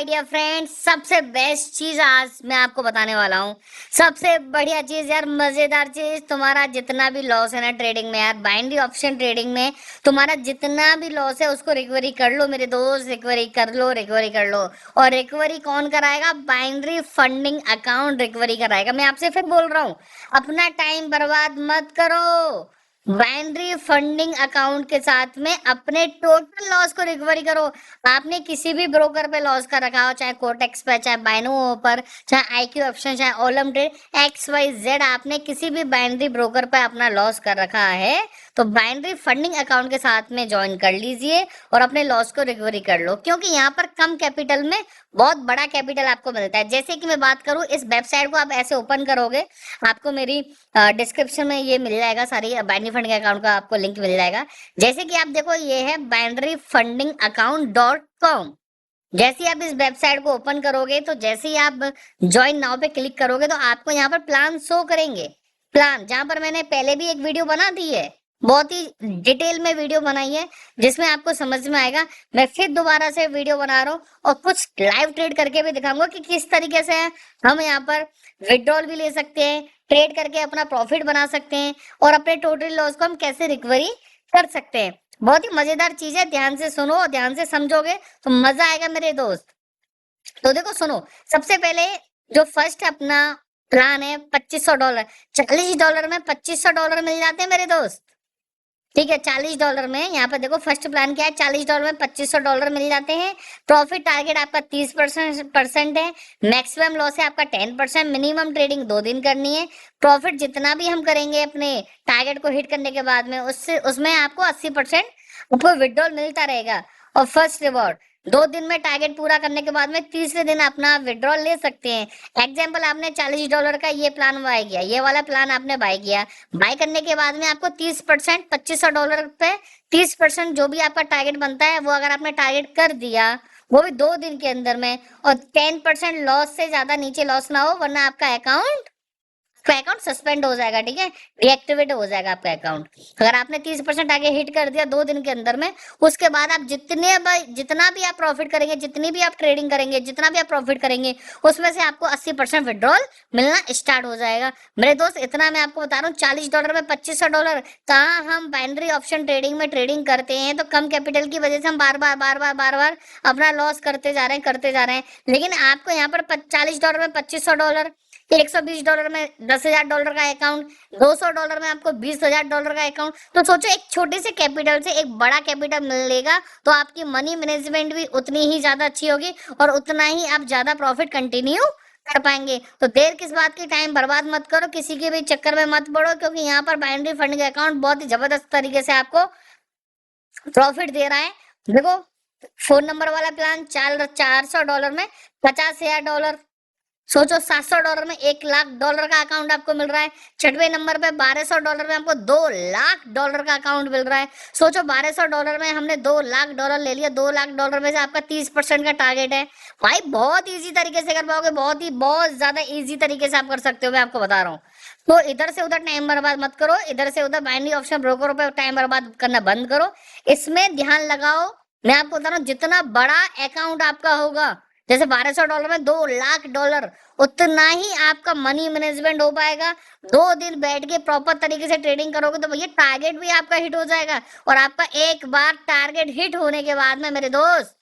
My dear friends, सबसे best चीज आज मैं आपको बताने वाला हूँ। सबसे बढ़िया चीज यार, मजेदार चीज। तुम्हारा जितना भी लॉस है ना ट्रेडिंग में यार, बाइनरी ऑप्शन ट्रेडिंग में तुम्हारा जितना भी लॉस है उसको रिकवरी कर लो मेरे दोस्त। रिकवरी कर लो, रिकवरी कर लो। और रिकवरी कौन कराएगा? बाइनरी फंडिंग अकाउंट रिकवरी कराएगा। मैं आपसे फिर बोल रहा हूँ, अपना टाइम बर्बाद मत करो। बाइनरी फंडिंग अकाउंट के साथ में अपने टोटल लॉस को रिकवरी करो। आपने किसी भी ब्रोकर पे लॉस कर रखा हो, चाहे कोटेक्स पे, चाहे बाइनो पर, चाहे आईक्यू ऑप्शन, चाहे Olymp trade, X Y Z, आपने किसी भी बाइनरी ब्रोकर पे अपना लॉस कर रखा है तो बाइनरी फंडिंग अकाउंट के साथ में ज्वाइन कर लीजिए और अपने लॉस को रिकवरी कर लो, क्योंकि यहाँ पर कम कैपिटल में बहुत बड़ा कैपिटल आपको मिलता है। जैसे कि मैं बात करूँ, इस वेबसाइट को आप ऐसे ओपन करोगे, आपको मेरी डिस्क्रिप्शन में ये मिल जाएगा, सारी बाइनरी फंडिंग अकाउंट का आपको लिंक मिल जाएगा। जैसे कि आप देखो, ये है binary-funding-account.com। जैसे ही आप इस वेबसाइट को ओपन करोगे तो जैसे ही आप ज्वाइन नाउ पे क्लिक करोगे तो आपको यहाँ पर प्लान शो करेंगे। प्लान जहां पर मैंने पहले भी एक वीडियो बना दी है, बहुत ही डिटेल में वीडियो बनाई है, जिसमें आपको समझ में आएगा। मैं फिर दोबारा से वीडियो बना रहा हूँ और कुछ लाइव ट्रेड करके भी दिखाऊंगा कि किस तरीके से हम यहाँ पर विड्रॉल भी ले सकते हैं, ट्रेड करके अपना प्रॉफिट बना सकते हैं और अपने टोटल लॉस को हम कैसे रिकवरी कर सकते हैं। बहुत ही मजेदार चीज है, ध्यान से सुनो और ध्यान से समझोगे तो मजा आएगा मेरे दोस्त। तो देखो सुनो, सबसे पहले जो फर्स्ट अपना प्लान है $2500, $40 में $2500 मिल जाते हैं मेरे दोस्त। ठीक है, $40 में यहाँ पर देखो फर्स्ट प्लान क्या है, $40 में $2500 मिल जाते हैं। प्रॉफिट टारगेट आपका 30% है। मैक्सिमम लॉस है आपका 10%। मिनिमम ट्रेडिंग 2 दिन करनी है। प्रॉफिट जितना भी हम करेंगे अपने टारगेट को हिट करने के बाद में, उससे उसमें आपको 80% आपको विड्रॉल मिलता रहेगा। और फर्स्ट रिवॉर्ड 2 दिन में टारगेट पूरा करने के बाद में तीसरे दिन अपना विड्रॉल ले सकते हैं। एग्जाम्पल, आपने $40 का ये प्लान बाय किया, ये वाला प्लान आपने बाय किया। बाय करने के बाद में आपको 30%, $2500 पे 30% जो भी आपका टारगेट बनता है वो अगर आपने टारगेट कर दिया, वो भी 2 दिन के अंदर में, और 10% लॉस से ज्यादा नीचे लॉस ना हो, वरना आपका अकाउंट सस्पेंड हो जाएगा। ठीक है, डीएक्टिवेट हो जाएगा आपका अकाउंट। अगर आपने 30% आगे हिट कर दिया 2 दिन के अंदर में, उसके बाद आप जितना भी आप प्रॉफिट करेंगे, जितनी भी आप ट्रेडिंग करेंगे, जितना भी आप प्रॉफिट करेंगे, उसमें से आपको 80% विड्रॉल मिलना स्टार्ट हो जाएगा। मेरे दोस्त, इतना मैं आपको बता रहा हूँ, $40 में $2500। कहाँ हम बाइनरी ऑप्शन ट्रेडिंग में ट्रेडिंग करते हैं तो कम कैपिटल की वजह से हम बार बार अपना लॉस करते जा रहे हैं। लेकिन आपको यहाँ पर $40 में $2500, $120 में $10,000 का अकाउंट, $200 में आपको $20,000 का अकाउंट। तो सोचो, एक छोटे से कैपिटल से एक बड़ा कैपिटल मिलेगा तो आपकी मनी मैनेजमेंट भी उतनी ही ज्यादा अच्छी होगी और उतना ही आप ज्यादा प्रॉफिट कंटिन्यू कर पाएंगे। तो देर किस बात की, टाइम बर्बाद मत करो, किसी के भी चक्कर में मत पड़ो, क्योंकि यहाँ पर बाइनरी फंडिंग अकाउंट बहुत ही जबरदस्त तरीके से आपको प्रॉफिट दे रहा है। देखो, 4 नंबर वाला प्लान $400 में $50,000। सोचो, $700 में $1,00,000 का अकाउंट आपको मिल रहा है। 6वें नंबर पे $1,200 में आपको $2,00,000 का अकाउंट मिल रहा है। सोचो, $1,200 में हमने $2,00,000 ले लिया। $2,00,000 में से आपका 30% का टारगेट है। भाई बहुत इजी तरीके से कर पाओगे, बहुत ज्यादा इजी तरीके से आप कर सकते हो, मैं आपको बता रहा हूँ। तो इधर से उधर टाइम बर्बाद मत करो, इधर से उधर बाइनरी ऑप्शन ब्रोकरों पे टाइम बर्बाद करना बंद करो। इसमें ध्यान लगाओ, मैं आपको बता रहा हूँ, जितना बड़ा अकाउंट आपका होगा, जैसे $1,200 में $2,00,000, उतना ही आपका मनी मैनेजमेंट हो पाएगा। 2 दिन बैठ के प्रॉपर तरीके से ट्रेडिंग करोगे तो भैया टारगेट भी आपका हिट हो जाएगा। और आपका एक बार टारगेट हिट होने के बाद में मेरे दोस्त,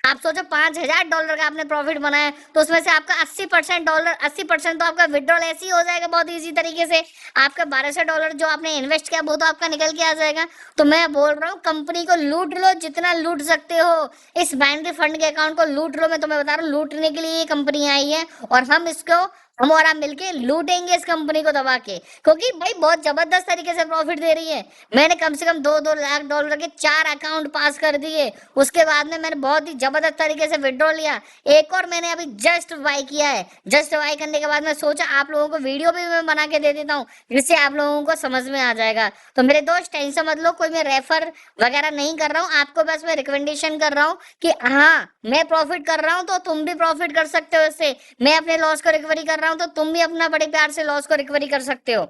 आप सोचो, $5,000 का आपने प्रॉफिट बनाया तो उसमें से आपका 80% तो आपका विड्रॉल ऐसे ही हो जाएगा बहुत इजी तरीके से। आपका $1,200 जो आपने इन्वेस्ट किया वो तो आपका निकल के आ जाएगा। तो मैं बोल रहा हूँ, कंपनी को लूट लो, जितना लूट सकते हो। इस बाइनरी फंड के अकाउंट को लूट लो। मैं तुम्हें बता रहा हूँ, लूटने के लिए ये कंपनी आई है और हम और आप मिलके लूटेंगे इस कंपनी को दबा के, क्योंकि भाई बहुत जबरदस्त तरीके से प्रॉफिट दे रही है। मैंने कम से कम $2-2 लाख के 4 अकाउंट पास कर दिए। उसके बाद में मैंने बहुत ही जबरदस्त तरीके से विड्रॉ लिया। एक और मैंने अभी जस्ट बाय किया है। जस्ट बाय करने के बाद मैं सोचा आप लोगों को वीडियो भी मैं बना के दे देता हूँ, जिससे आप लोगों को समझ में आ जाएगा। तो मेरे दोस्त, टेंशन मत लो, कोई मैं रेफर वगैरह नहीं कर रहा हूँ आपको, बस मैं रिकमेंडेशन कर रहा हूँ कि हाँ, मैं प्रॉफिट कर रहा हूँ तो तुम भी प्रॉफिट कर सकते हो इससे। मैं अपने लॉस को रिकवरी कर रहा हूँ तो तुम भी अपना बड़े प्यार से लॉस को रिकवरी कर सकते हो।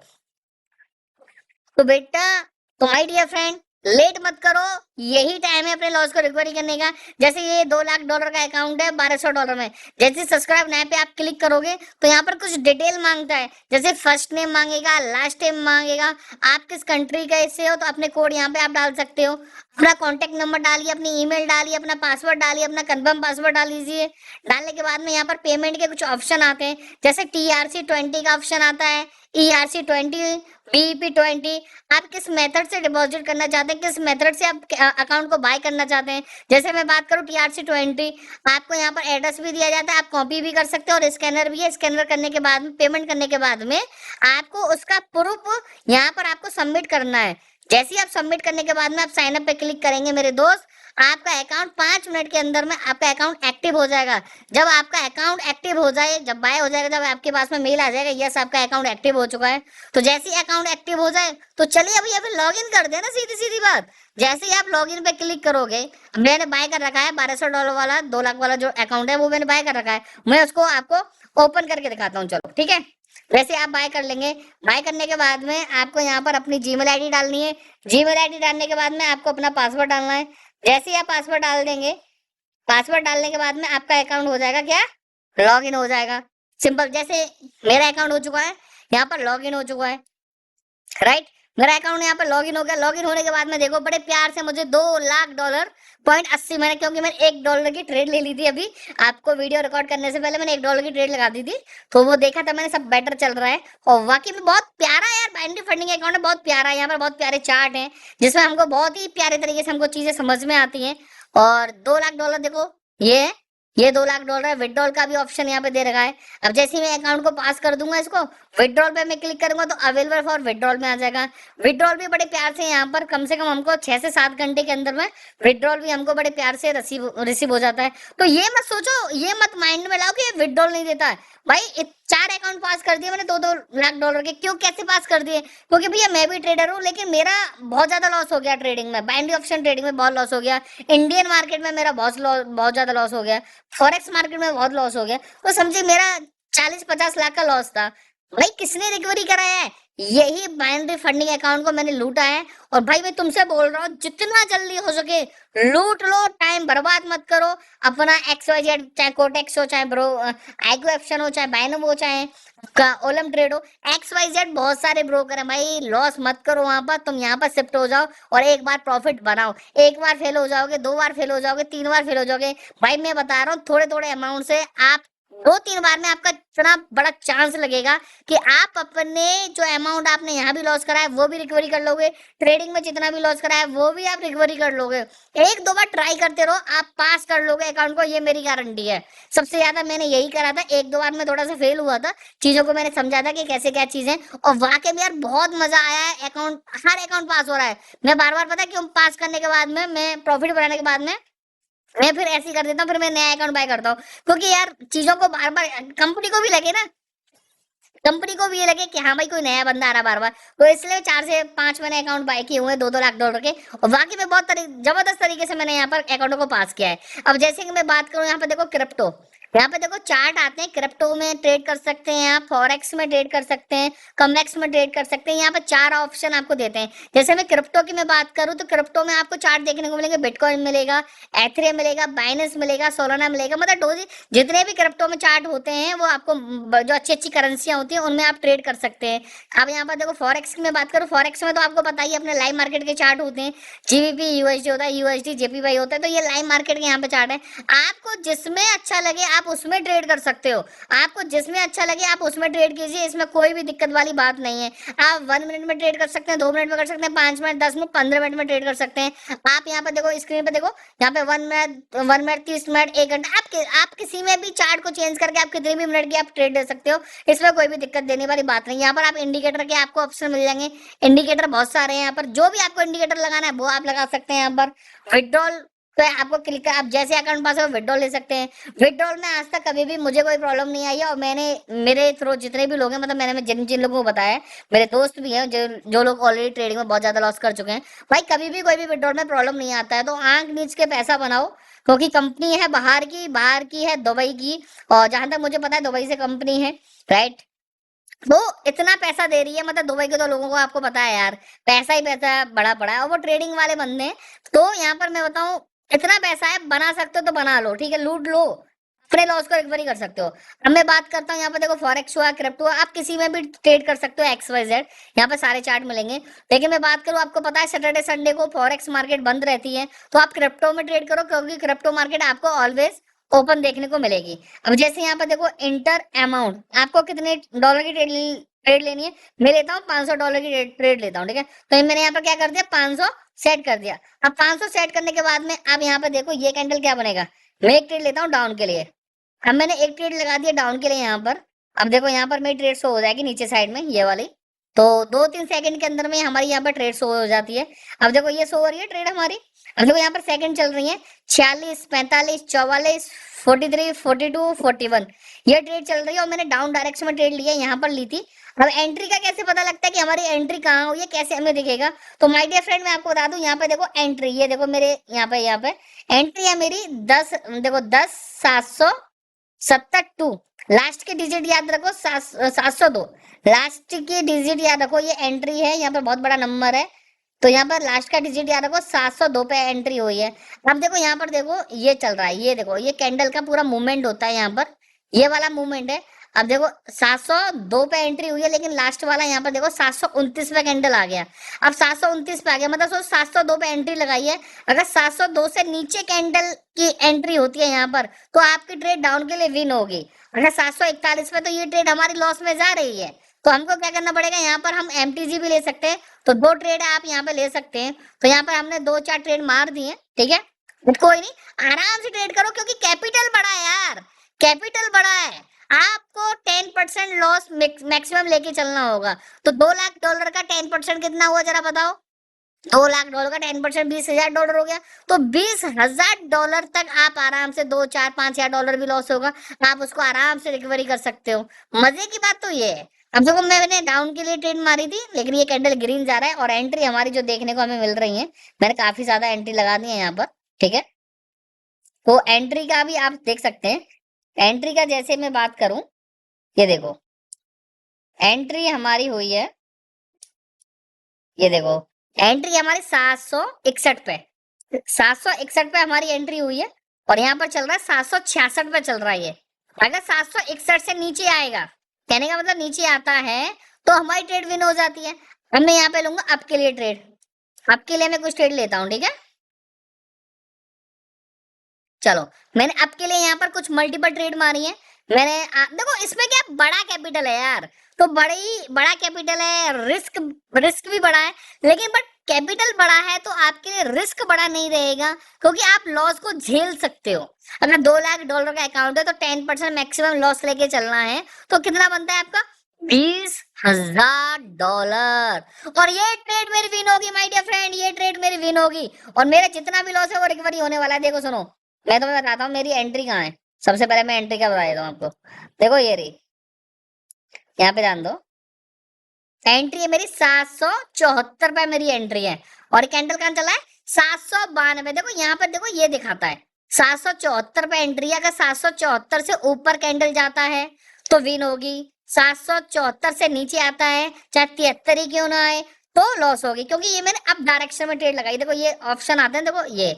तो बेटा, तो माय डियर फ्रेंड, लेट मत करो, यही टाइम है अपने लॉस को रिकवरी करने का। जैसे ये $2 लाख का अकाउंट है $1200 में, जैसे सब्सक्राइब नाउ पे आप क्लिक करोगे तो यहाँ पर कुछ डिटेल मांगता है, जैसे फर्स्ट नेम मांगेगा, लास्ट नेम मांगेगा, आप किस कंट्री का से हो तो अपने कोड यहाँ पे आप डाल सकते हो, अपना कॉन्टेक्ट नंबर डालिए, अपनी ईमेल डालिए, अपना पासवर्ड डालिए, अपना कंफर्म पासवर्ड डाल दीजिए। डालने के बाद में यहाँ पर पेमेंट के कुछ ऑप्शन आते हैं, जैसे TRC20 का ऑप्शन आता है, ERC20, BEP20। आप किस मेथड से डिपॉजिट करना चाहते हैं, किस मेथड से आप अकाउंट को बाय करना चाहते हैं। जैसे मैं बात करूं TRC20, आपको यहाँ पर एड्रेस भी दिया जाता है, आप कॉपी भी कर सकते हो और स्कैनर भी है। स्कैनर करने के बाद में, पेमेंट करने के बाद में आपको उसका प्रूफ यहाँ पर आपको सबमिट करना है। जैसे ही आप सबमिट करने के बाद में आप साइन अप पे क्लिक करेंगे मेरे दोस्त, आपका अकाउंट 5 मिनट के अंदर में आपका अकाउंट एक्टिव हो जाएगा। जब आपका अकाउंट एक्टिव हो जाए, जब बाय हो जाएगा, जब आपके पास में मेल आ जाएगा यस आपका अकाउंट एक्टिव हो चुका है, तो जैसे ही अकाउंट एक्टिव हो जाए तो चलिए अभी अभी लॉग इन कर देना, सीधी सीधी बात। जैसे ही आप लॉग इन पे क्लिक करोगे, मैंने बाय कर रखा है $1200 वाला, 2 लाख वाला जो अकाउंट है वो मैंने बाय कर रखा है, मैं उसको आपको ओपन करके दिखाता हूँ, चलो ठीक है। वैसे आप बाय कर लेंगे। बाय करने के बाद में आपको यहाँ पर अपनी जीमेल आईडी डालनी है। जीमेल आईडी डालने के बाद में आपको अपना पासवर्ड डालना है। जैसे ही आप पासवर्ड डाल देंगे, पासवर्ड डालने के बाद में आपका अकाउंट हो जाएगा क्या, लॉग इन हो जाएगा। सिंपल, जैसे मेरा अकाउंट हो चुका है, यहाँ पर लॉग इन हो चुका है, राइट। मेरा अकाउंट यहाँ पर लॉग इन हो गया। लॉग इन होने के बाद में देखो बड़े प्यार से मुझे $2 लाख 80 मैंने, क्योंकि मैंने $1 की ट्रेड ले ली थी अभी, आपको वीडियो रिकॉर्ड करने से पहले मैंने $1 की ट्रेड लगा दी थी, तो वो देखा था मैंने, सब बेटर चल रहा है। और वाकई में बहुत प्यारा है यार, बाइनरी फंडिंग अकाउंट है, बहुत प्यारा है। यहाँ पर बहुत प्यारे चार्ट है जिसमें हमको बहुत ही प्यारे तरीके से हमको चीजें समझ में आती हैं। और $2 लाख देखो, ये है, ये $2 लाख विड्रॉल का भी ऑप्शन यहाँ पे दे रखा है। अब जैसे ही मैं अकाउंट को पास कर दूंगा इसको, विड्रॉल पे मैं क्लिक करूंगा तो अवेलेबल फॉर विड्रॉल में आ जाएगा। विड्रॉल भी बड़े प्यार से यहाँ पर कम से कम हमको 6 से 7 घंटे के अंदर में विड्रॉल भी हमको बड़े प्यार से रिसीव हो जाता है। तो ये मत सोचो, ये मत माइंड में लाओ कि ये विड्रॉल नहीं देता है। भाई 4 अकाउंट पास कर दिए मैंने $2 लाख के। क्यों, कैसे पास कर दिए, क्योंकि भैया मैं भी ट्रेडर हूँ, लेकिन मेरा बहुत ज्यादा लॉस हो गया ट्रेडिंग में, बाइनरी ऑप्शन ट्रेडिंग में बहुत लॉस हो गया, इंडियन मार्केट में मेरा बहुत ज्यादा लॉस हो गया, फॉरेक्स मार्केट में बहुत लॉस हो गया। तो समझिए मेरा 40-50 लाख का लॉस था। भाई किसने रिकवरी कराया है, यही बाइनरी फंडिंग अकाउंट को मैंने लूटा है। और भाई मैं तुमसे बोल रहा हूँ जितना जल्दी हो सके लूट लो, टाइम बर्बाद मत करो। अपना XYZ, चाहे कोटेक्स हो, चाहे ब्रो आइगो ऑप्शन हो, चाहे बाइनम हो, चाहे ओलम ट्रेड हो, XYZ बहुत सारे ब्रोकर है भाई, लॉस मत करो वहां पर, तुम यहाँ पर शिफ्ट हो जाओ और एक बार प्रॉफिट बनाओ। एक बार फेल हो जाओगे, 2 बार फेल हो जाओगे, 3 बार फेल हो जाओगे। भाई मैं बता रहा हूँ थोड़े थोड़े अमाउंट से आप 2-3 बार में आपका इतना बड़ा चांस लगेगा कि आप अपने जो अमाउंट आपने यहाँ भी लॉस करा है वो भी रिकवरी कर लोगे, ट्रेडिंग में जितना भी लॉस करा है वो भी आप रिकवरी कर लोगे। 1-2 बार ट्राई करते रहो, आप पास कर लोगे अकाउंट को, ये मेरी गारंटी है। सबसे ज्यादा मैंने यही करा था, 1-2 बार में थोड़ा सा फेल हुआ था, चीजों को मैंने समझा था कि कैसे क्या चीजें, और वाकई में यार बहुत मजा आया है। अकाउंट, हर अकाउंट पास हो रहा है। मैं बार बार, पता है क्यों, पास करने के बाद में, मैं प्रॉफिट बनाने के बाद में मैं फिर ऐसे ही कर देता हूँ, फिर मैं नया अकाउंट बाय करता हूँ, क्योंकि यार चीजों को बार बार, कंपनी को भी लगे ना, कंपनी को भी ये लगे कि हाँ भाई कोई नया बंदा आ रहा बार बार, तो इसलिए 4 से 5 मैंने अकाउंट बाय किए हुए हैं $2-2 लाख के। और बाकी में बहुत जबरदस्त तरीके से मैंने यहाँ पर अकाउंटों को पास किया है। अब जैसे कि मैं बात करूँ, यहाँ पे देखो क्रिप्टो, यहाँ पे देखो चार्ट आते हैं, क्रिप्टो में ट्रेड कर सकते हैं आप, फॉरेक्स में ट्रेड कर सकते हैं, कमएक्स में ट्रेड कर सकते हैं। यहाँ पे 4 ऑप्शन आपको देते हैं। जैसे मैं क्रिप्टो की मैं बात करूँ तो क्रिप्टो में आपको चार्ट देखने को मिलेंगे, बिटकॉइन मिलेगा, एथेरियम मिलेगा, बाइनेंस मिलेगा, सोलाना मिलेगा, मतलब डोजी, जितने भी क्रिप्टो में चार्ट होते हैं वो आपको जो अच्छी अच्छी करेंसियां होती हैं उनमें आप ट्रेड कर सकते हैं। अब यहाँ पर देखो फॉरेक्स की मैं बात करूँ, फॉरेक्स में तो आपको पता ही अपने लाइव मार्केट के चार्ट होते हैं, GBP USD होता है, USD JPY होता है, तो ये लाइव मार्केट के यहाँ पे चार्ट है। आपको जिसमें अच्छा लगे आप उसमें ट्रेड कर सकते हो, आपको जिसमें अच्छा लगे आप उसमें ट्रेड कीजिए, इसमें कोई भी दिक्कत वाली बात नहीं है। आप 1 मिनट में ट्रेड कर सकते हैं, 2 मिनट में कर सकते हैं, 5 मिनट, 10 मिनट, 15 मिनट में ट्रेड कर सकते हैं। आप यहाँ पे देखो, स्क्रीन पे देखो, यहाँ पे 1 मिनट, 30 मिनट, 1 घंटा, आप किसी में भी चार्ट को चेंज करके आप कितने भी मिनट की आप ट्रेड ले सकते हो, इसमें कोई भी दिक्कत देने वाली बात नहीं। यहाँ पर आप इंडिकेटर के आपको ऑप्शन मिल जाएंगे, इंडिकेटर बहुत सारे हैं यहाँ पर, जो भी आपको इंडिकेटर लगाना है वो आप लगा सकते हैं। यहाँ पर विड्रॉल तो आपको क्लिक कर, आप जैसे अकाउंट पास हो विड्रॉल ले सकते हैं। विड्रॉल में आज तक कभी भी मुझे कोई प्रॉब्लम नहीं आई है, और मैंने, मेरे थ्रू जितने भी लोग हैं, मतलब मैंने जिन जिन लोगों को बताया है, मेरे दोस्त भी हैं जो लोग ऑलरेडी ट्रेडिंग में बहुत ज्यादा लॉस कर चुके हैं, भाई कभी भी कोई भी विड्रॉल में प्रॉब्लम नहीं आता है। तो आंख नीच के पैसा बनाओ, क्योंकि कंपनी है बाहर की है दुबई की, और जहां तक मुझे पता है दुबई से कंपनी है, राइट। वो इतना पैसा दे रही है, मतलब दुबई के तो लोगों को आपको पता है यार, पैसा ही पैसा बड़ा पड़ा है, और वो ट्रेडिंग वाले बंदे हैं। तो यहाँ पर मैं बताऊं, इतना पैसा है, बना सकते हो तो बना लो, ठीक है, लूट लो, अपने लॉस को रिकवरी कर सकते हो। अब मैं बात करता हूँ यहाँ पर, देखो फॉरेक्स हुआ, क्रिप्टो हुआ, आप किसी में भी ट्रेड कर सकते हो, एक्स वाई जेड, यहाँ पर सारे चार्ट मिलेंगे। लेकिन मैं बात करूँ, आपको पता है सैटरडे संडे को फॉरेक्स मार्केट बंद रहती है, तो आप क्रिप्टो में ट्रेड करो, क्योंकि क्रिप्टो मार्केट आपको ऑलवेज ओपन देखने को मिलेगी। अब जैसे यहाँ पर देखो, इंटर अमाउंट, आपको कितने डॉलर की ट्रेड लेनी है, मैं लेता हूँ $500 की ट्रेड लेता हूँ, ठीक है। तो मैंने यहाँ पर क्या कर दिया, 500 सेट कर दिया। अब 500 सेट करने के बाद में आप यहाँ पर देखो, ये कैंडल क्या बनेगा, मैं एक ट्रेड लेता हूँ डाउन के लिए। अब मैंने एक ट्रेड लगा दिया डाउन के लिए यहाँ पर। अब देखो यहाँ पर मेरी ट्रेड शो हो जाएगी नीचे साइड में, ये वाली। तो 2-3 सेकंड के अंदर में हमारी यहाँ पर ट्रेड शो हो जाती है। अब देखो ये शो हो रही है ट्रेड हमारी। अब देखो यहाँ पर सेकंड चल रही है, 46, 45, 44, 43, 42, 41, ये ट्रेड चल रही है, और मैंने डाउन डायरेक्शन में ट्रेड लिया, यहाँ पर ली थी। अब एंट्री का कैसे पता लगता है कि हमारी एंट्री कहाँ हुई है, कैसे हमें दिखेगा? तो माय डियर फ्रेंड, मैं आपको बता दूं, यहाँ पे देखो एंट्री, ये देखो मेरे यहाँ पे एंट्री है मेरी 10, देखो 10,772, लास्ट की डिजिट याद रखो, 702, लास्ट की डिजिट याद रखो, ये एंट्री है, यहाँ पर बहुत बड़ा नंबर है। तो यहाँ पर लास्ट का डिजिट याद रखो, 702 पे एंट्री हुई है। अब देखो यहाँ पर देखो, ये चल रहा है, ये देखो, ये कैंडल का पूरा मूवमेंट होता है यहाँ पर, ये वाला मूवमेंट है। अब देखो 702 पे एंट्री हुई है, लेकिन लास्ट वाला यहाँ पर देखो 729 पे कैंडल आ गया। अब 729 पे आ गया, मतलब सोच 702 पे एंट्री लगाई है, अगर 702 से नीचे कैंडल की एंट्री होती है यहाँ पर, तो आपकी ट्रेड डाउन के लिए विन होगी। अगर 741 पे, तो ये ट्रेड हमारी लॉस में जा रही है। तो हमको क्या करना पड़ेगा, यहाँ पर हम एमटीजी भी ले सकते हैं, तो 2 ट्रेड आप यहाँ पे ले सकते हैं। तो यहाँ पर हमने 2-4 ट्रेड मार दिए, ठीक है, कोई नहीं, आराम से ट्रेड करो, क्योंकि कैपिटल बड़ा है यार, कैपिटल बड़ा है। आपको 10% लॉस मैक्सिमम लेके चलना होगा। तो $2 लाख का 10% कितना हुआ, जरा बताओ? $2 लाख का 10% $20,000 हो गया। तो $20,000 तक आप आराम से, 2, 4, 5 हजार डॉलर भी लॉस होगा, आप उसको आराम से रिकवरी कर सकते हो। मजे की बात तो ये है। अब देखो, मैंने डाउन के लिए ट्रेड मारी थी, लेकिन ये कैंडल ग्रीन जा रहा है, और एंट्री हमारी जो देखने को हमें मिल रही है, मैंने काफी ज्यादा एंट्री लगा दी है यहाँ पर, ठीक है। तो एंट्री का भी आप देख सकते हैं, एंट्री का जैसे मैं बात करूं, ये देखो एंट्री हमारी हुई है, ये देखो एंट्री हमारी 761 पे, 761 पे हमारी एंट्री हुई है, और यहाँ पर चल रहा है 766 पे चल रहा है ये। अगर 761 से नीचे आएगा, कहने का मतलब नीचे आता है, तो हमारी ट्रेड विन हो जाती है। अब मैं यहाँ पे लूंगा अप के लिए ट्रेड, अप के लिए मैं कुछ ट्रेड लेता हूँ, ठीक है। चलो, मैंने अप के लिए यहाँ पर कुछ मल्टीपल ट्रेड मारी है। देखो इसमें क्या बड़ा कैपिटल है यार, तो बड़ा कैपिटल है, रिस्क रिस्क भी बड़ा है, लेकिन बट कैपिटल बड़ा है तो आपके लिए रिस्क बड़ा नहीं रहेगा, क्योंकि आप लॉस को झेल सकते हो। अगर $2 लाख का अकाउंट है, तो 10% मैक्सिमम लॉस लेके चलना है, तो कितना बनता है आपका? $20,000। और ये ट्रेड मेरी विन होगी माय डियर फ्रेंड, ये ट्रेड मेरी विन होगी, और मेरा जितना भी लॉस है वो रिकवरी होने वाला है। देखो सुनो, मैं तुम्हें बताता हूँ मेरी एंट्री कहाँ है। सबसे पहले मैं एंट्री का बता देता हूँ आपको, देखो ये रही, यहाँ पे ध्यान दो, एंट्री है मेरी 774 पे मेरी एंट्री है, और कैंडल कहाँ चला है? 792। देखो यहाँ पर देखो, ये दिखाता है 774 पे एंट्री है, अगर 774 से ऊपर कैंडल जाता है तो विन होगी, 774 से नीचे आता है, चाहे 73 ही क्यों ना आए, तो लॉस होगी, क्योंकि ये मैंने अप डायरेक्शन में ट्रेड लगाई। देखो ये ऑप्शन आते हैं, देखो ये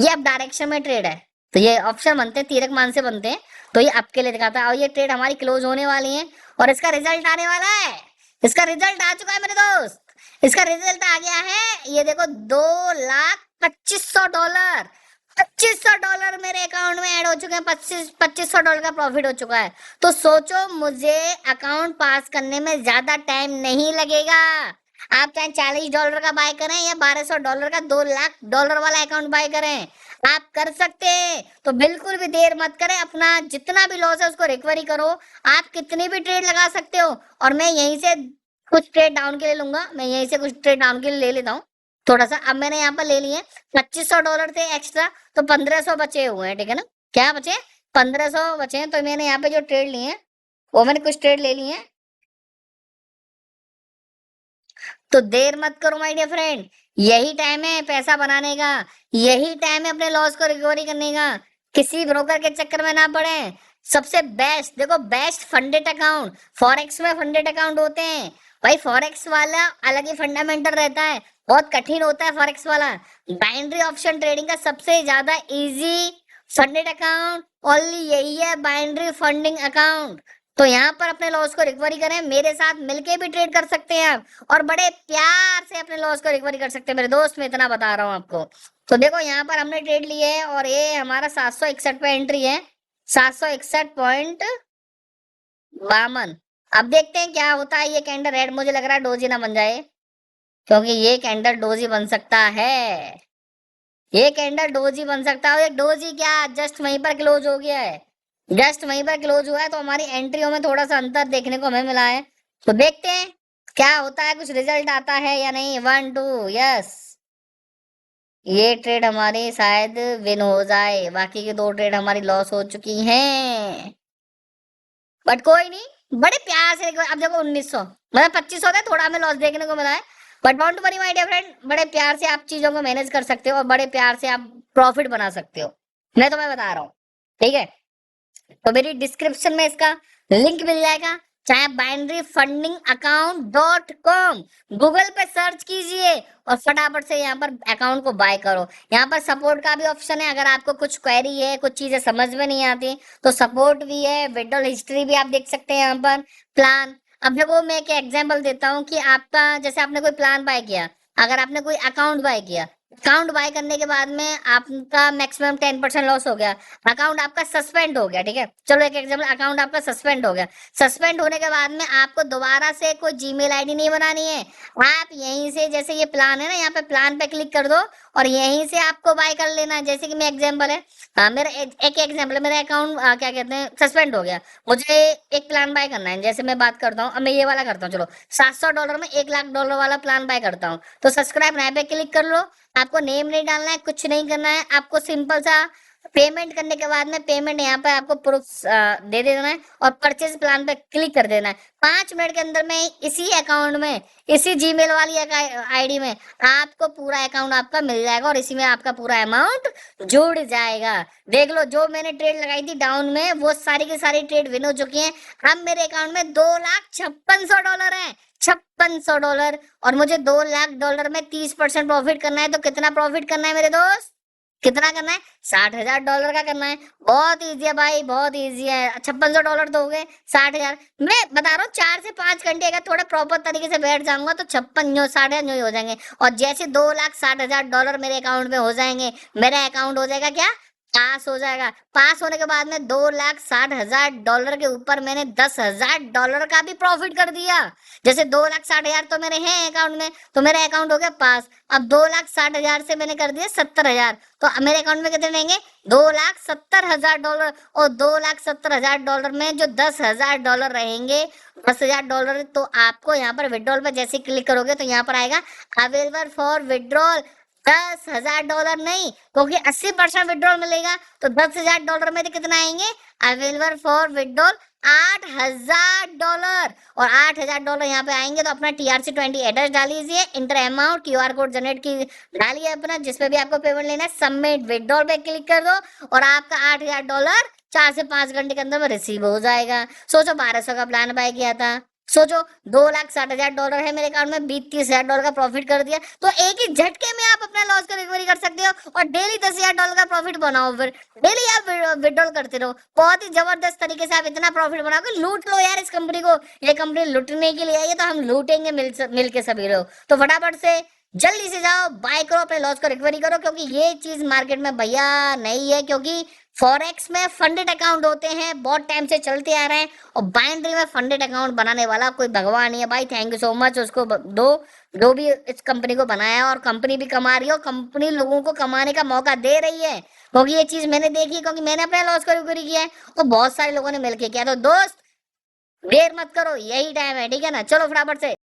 अप डायरेक्शन में ट्रेड है, तो ये ऑप्शन बनते हैं, तीरक मान से बनते हैं, तो ये अप के लिए दिखाता है, और ये ट्रेड हमारी क्लोज होने वाली है, और इसका रिजल्ट आने वाला है, इसका रिजल्ट आ चुका है मेरे दोस्त, इसका रिजल्ट आ गया है, ये देखो $2,25,000, $25,000 मेरे अकाउंट में ऐड हो चुके हैं, $2500 का प्रॉफिट हो चुका है। तो सोचो, मुझे अकाउंट पास करने में ज्यादा टाइम नहीं लगेगा। आप चाहे $40 का बाय करें, या $1,200 का $2 लाख वाला अकाउंट बाय करें, आप कर सकते हैं। तो बिल्कुल भी देर मत करें, अपना जितना भी लॉस है उसको रिकवरी करो। आप कितनी भी ट्रेड लगा सकते हो, और मैं यहीं से कुछ ट्रेड डाउन के लिए लूंगा, मैं यहीं से कुछ ट्रेड डाउन के लिए ले लेता हूँ थोड़ा सा। अब मैंने यहाँ पर ले लिए $2500 थे एक्स्ट्रा, तो 1500 बचे हुए हैं, ठीक है ना। क्या बचे? 1500 बचे हैं। तो मैंने यहाँ पे जो ट्रेड लिए हैं, वो मैंने कुछ ट्रेड ले लिए हैं। तो देर मत करो माय डियर फ्रेंड, यही टाइम है पैसा बनाने का, यही टाइम है अपने लॉस को रिकवरी करने का। किसी ब्रोकर के चक्कर में ना पड़े, सबसे बेस्ट, देखो बेस्ट फंडेड अकाउंट फॉरेक्स में फंडेड अकाउंट होते हैं भाई। फॉरेक्स वाला अलग ही फंडामेंटल रहता है, बहुत कठिन होता है फॉरेक्स वाला। बाइनरी ऑप्शन ट्रेडिंग का सबसे ज्यादा इजी फंडेड अकाउंट ओनली यही है, बाइनरी फंडिंग अकाउंट। तो यहाँ पर अपने लॉस को रिकवरी करें, मेरे साथ मिलके भी ट्रेड कर सकते हैं आप, और बड़े प्यार से अपने लॉस को रिकवरी कर सकते हैं मेरे दोस्त, मैं इतना बता रहा हूँ आपको। तो देखो यहाँ पर हमने ट्रेड लिए है और ये हमारा 761 पे एंट्री है, 761.52। अब देखते हैं क्या होता है। ये कैंडल रेड मुझे लग रहा है डोजी ना बन जाए, क्योंकि ये कैंडल डोजी बन सकता है, ये कैंडल डोजी बन सकता है। ये डोजी क्या जस्ट वहीं पर क्लोज हो गया है, जस्ट वहीं पर क्लोज हुआ है, तो हमारी एंट्रियों में थोड़ा सा अंतर देखने को हमें मिला है। तो देखते हैं क्या होता है, कुछ रिजल्ट आता है या नहीं। 1 2 यस, ये ट्रेड हमारी शायद विन हो जाए, बाकी के 2 ट्रेड हमारी लॉस हो चुकी हैं, बट कोई नहीं, बड़े प्यार से। अब देखो 1900 मतलब 2500 था, थोड़ा हमें लॉस देखने को मिला है, but don't worry my dear friend, बड़े प्यार से आप चीजों को मैनेज कर सकते हो और बड़े प्यार से आप प्रॉफिट बना सकते हो, मैं तुम्हें बता रहा हूँ, ठीक है। तो मेरी डिस्क्रिप्शन में इसका लिंक मिल जाएगा, चाहे binary funding account .com Google पे सर्च कीजिए और फटाफट से यहाँ पर अकाउंट को बाय करो। यहाँ पर सपोर्ट का भी ऑप्शन है, अगर आपको कुछ क्वेरी है, कुछ चीजें समझ में नहीं आती तो सपोर्ट भी है, विड्रॉल हिस्ट्री भी आप देख सकते हैं यहाँ पर, प्लान। अब देखो मैं एक एग्जांपल देता हूँ कि आपका जैसे आपने कोई प्लान बाय किया, अगर आपने कोई अकाउंट बाय किया, अकाउंट बाय करने के बाद में आपका मैक्सिमम 10% लॉस हो गया, अकाउंट आपका सस्पेंड हो गया, ठीक है। चलो एक एग्जांपल, अकाउंट आपका सस्पेंड हो गया, सस्पेंड होने के बाद में आपको दोबारा से कोई जीमेल आईडी नहीं बनानी है, आप यहीं से जैसे ये प्लान है ना, यहाँ पे प्लान पे क्लिक कर दो और यहीं से आपको बाय कर लेना है। जैसे कि मैं एग्जांपल है, हाँ मेरा एक एग्जांपल है, मेरा अकाउंट क्या कहते हैं सस्पेंड हो गया, मुझे एक प्लान बाय करना है। जैसे मैं बात करता हूँ, अब मैं ये वाला करता हूँ, चलो $700 में $1,00,000 वाला प्लान बाय करता हूँ। तो सब्सक्राइब नाउ पे क्लिक कर लो, आपको नेम नहीं डालना है, कुछ नहीं करना है, आपको सिंपल सा पेमेंट करने के बाद में पेमेंट यहाँ पे आपको प्रूफ दे देना है और परचेज प्लान पे क्लिक कर देना है। 5 मिनट के अंदर में इसी अकाउंट में, इसी जीमेल वाली आईडी में आपको पूरा अकाउंट आपका मिल जाएगा और इसी में आपका पूरा अमाउंट जुड़ जाएगा। देख लो, जो मैंने ट्रेड लगाई थी डाउन में वो सारी की सारी ट्रेड विन हो चुकी है। अब मेरे अकाउंट में $2,56,000 है, $56,000, और मुझे $2,00,000 में 30% प्रॉफिट करना है। तो कितना प्रॉफिट करना है मेरे दोस्त, कितना करना है, $60,000 का करना है। बहुत इजी है भाई, बहुत इजी है। $5600 दोगे, 60,000, मैं बता रहा हूँ 4 से 5 घंटे अगर थोड़ा प्रॉपर तरीके से बैठ जाऊंगा तो 56 हो जाएंगे। और जैसे $2,60,000 मेरे अकाउंट में हो जाएंगे, मेरा अकाउंट हो जाएगा क्या, पास हो जाएगा। पास होने के बाद में $2,60,000 के ऊपर मैंने $10,000 का भी प्रॉफिट कर दिया। जैसे 2,60,000 तो मेरे हैं अकाउंट में, तो मेरा अकाउंट हो गया पास। अब 2,60,000 से मैंने कर दिया 70,000, तो मेरे अकाउंट में कितने रहेंगे, $2,70,000। और $2,70,000 में जो $10,000 रहेंगे, $10,000, तो आपको यहाँ पर विड्रॉल पर जैसे क्लिक करोगे तो यहाँ पर आएगा अवेलेबल फॉर विड्रॉल $10,000 नहीं, क्योंकि 80% विड्रॉल मिलेगा। तो $10,000 में तो कितना आएंगे, अवेलेबल फॉर विड्रॉल $8,000। और $8,000 यहाँ पे आएंगे तो अपना TRC20 एड्रेस डाल लीजिए, inter amount QR code generate की डालिए अपना, जिसपे भी आपको पेमेंट लेना है, सबमिट विड्रॉल पे क्लिक कर दो और आपका $8,000 4 से 5 घंटे के अंदर में रिसीव हो जाएगा। सोचो 1200 का प्लान बाय किया था, सोचो $2,60,000 है मेरे अकाउंट में, 20-30,000 का प्रॉफिट कर दिया। तो एक ही झटके में आप अपना लॉस का रिकवरी कर सकते हो और डेली $10,000 का प्रॉफिट बनाओ, फिर डेली आप विड्रॉल करते रहो। बहुत ही जबरदस्त तरीके से आप इतना प्रॉफिट बनाओगे, लूट लो यार इस कंपनी को, ये कंपनी लूटने के लिए आई है तो हम लूटेंगे मिल के सभी लोग। तो फटाफट से जल्दी से जाओ बाय करो, अपने लॉस को रिकवरी करो, क्योंकि ये चीज मार्केट में भैया नहीं है। क्योंकि फॉरेक्स में फंडेड अकाउंट होते हैं, बहुत टाइम से चलते आ रहे हैं, और बाइनरी में फंडेड अकाउंट बनाने वाला कोई भगवान नहीं है भाई। थैंक यू सो मच उसको दो जो भी इस कंपनी को बनाया, और कंपनी भी कमा रही है और कंपनी लोगों को कमाने का मौका दे रही है। क्योंकि ये चीज मैंने देखी, क्योंकि मैंने अपने लॉस को रिकवरी किया है और बहुत सारे लोगों ने मिलकर किया। तो दोस्त देर मत करो, यही टाइम है, ठीक है ना, चलो फटाफट से